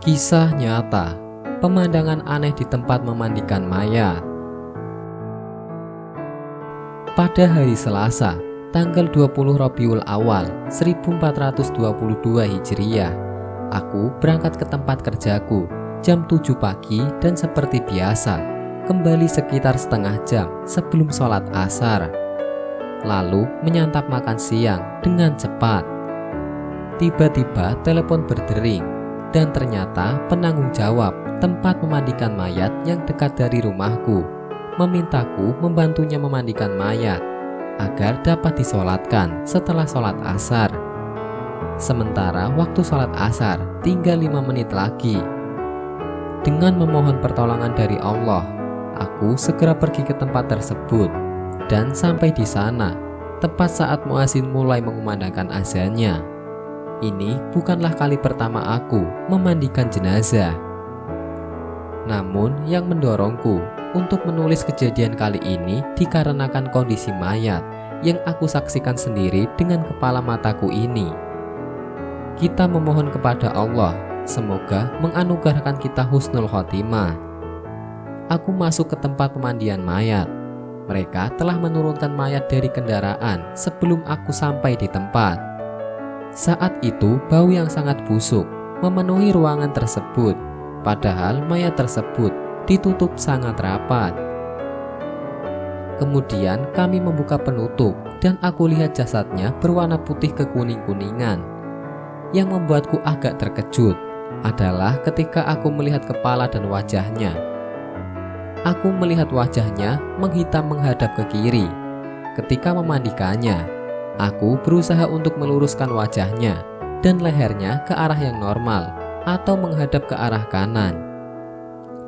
Kisah nyata, pemandangan aneh di tempat memandikan mayat. Pada hari Selasa, tanggal 20 Rabiul Awal 1422 Hijriah, aku berangkat ke tempat kerjaku jam 7 pagi dan seperti biasa, kembali sekitar setengah jam sebelum sholat asar. Lalu menyantap makan siang dengan cepat. Tiba-tiba telepon berdering, dan ternyata penanggung jawab tempat memandikan mayat yang dekat dari rumahku memintaku membantunya memandikan mayat agar dapat disolatkan setelah sholat asar. Sementara waktu sholat asar tinggal 5 menit lagi. Dengan memohon pertolongan dari Allah, aku segera pergi ke tempat tersebut dan sampai di sana tepat saat muazin mulai mengumandangkan azannya. Ini bukanlah kali pertama aku memandikan jenazah. Namun yang mendorongku untuk menulis kejadian kali ini dikarenakan kondisi mayat yang aku saksikan sendiri dengan kepala mataku ini. Kita memohon kepada Allah, semoga menganugerahkan kita husnul khotimah. Aku masuk ke tempat pemandian mayat. Mereka telah menurunkan mayat dari kendaraan sebelum aku sampai di tempat. Saat itu bau yang sangat busuk memenuhi ruangan tersebut, padahal mayat tersebut ditutup sangat rapat. Kemudian kami membuka penutup dan aku lihat jasadnya berwarna putih kekuning-kuningan. Yang membuatku agak terkejut adalah ketika aku melihat kepala dan wajahnya. Aku melihat wajahnya menghitam menghadap ke kiri. Ketika memandikannya, aku berusaha untuk meluruskan wajahnya dan lehernya ke arah yang normal atau menghadap ke arah kanan.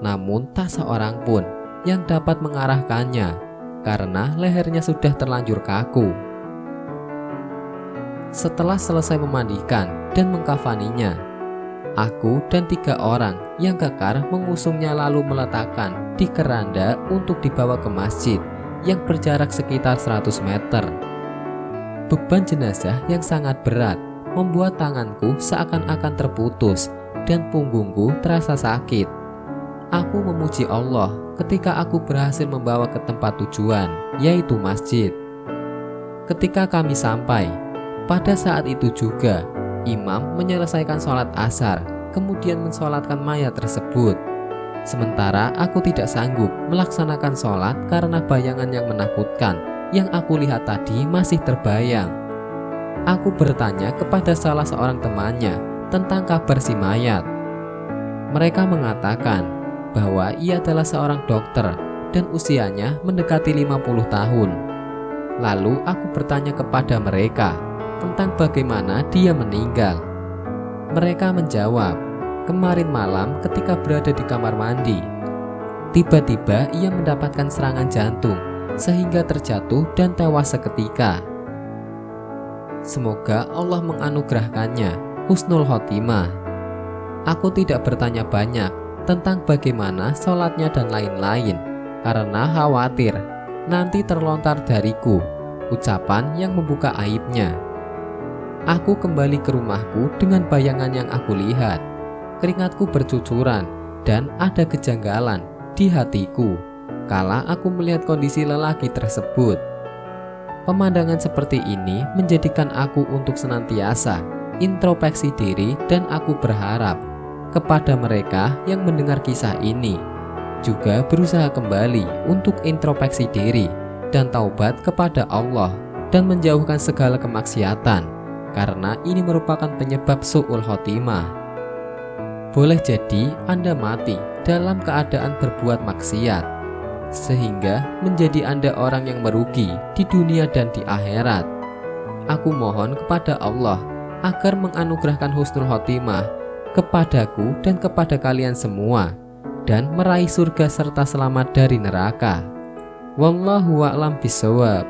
Namun tak seorang pun yang dapat mengarahkannya karena lehernya sudah terlanjur kaku. Setelah selesai memandikan dan mengkafaninya, aku dan 3 orang yang kekar mengusungnya lalu meletakkan di keranda untuk dibawa ke masjid yang berjarak sekitar 100 meter. Beban jenazah yang sangat berat membuat tanganku seakan-akan terputus dan punggungku terasa sakit. Aku memuji Allah ketika aku berhasil membawa ke tempat tujuan, yaitu masjid. Ketika kami sampai, pada saat itu juga imam menyelesaikan sholat asar, kemudian mensolatkan mayat tersebut. Sementara aku tidak sanggup melaksanakan sholat karena bayangan yang menakutkan yang aku lihat tadi masih terbayang. Aku bertanya kepada salah seorang temannya tentang kabar si mayat. Mereka mengatakan bahwa ia adalah seorang dokter dan usianya mendekati 50 tahun. Lalu aku bertanya kepada mereka tentang bagaimana dia meninggal. Mereka menjawab, kemarin malam ketika berada di kamar mandi, tiba-tiba ia mendapatkan serangan jantung sehingga terjatuh dan tewas seketika. Semoga Allah menganugerahkannya husnul khotimah. Aku tidak bertanya banyak tentang bagaimana sholatnya dan lain-lain karena khawatir nanti terlontar dariku ucapan yang membuka aibnya. Aku kembali ke rumahku dengan bayangan yang aku lihat. Keringatku bercucuran dan ada kejanggalan di hatiku kala aku melihat kondisi lelaki tersebut. Pemandangan seperti ini menjadikan aku untuk senantiasa introspeksi diri dan aku berharap kepada mereka yang mendengar kisah ini juga berusaha kembali untuk introspeksi diri dan taubat kepada Allah dan menjauhkan segala kemaksiatan karena ini merupakan penyebab su'ul khotimah. Boleh jadi Anda mati dalam keadaan berbuat maksiat, sehingga menjadi Anda orang yang merugi di dunia dan di akhirat. Aku mohon kepada Allah agar menganugerahkan husnul khotimah kepadaku dan kepada kalian semua, dan meraih surga serta selamat dari neraka. Wallahu a'lam bishawab.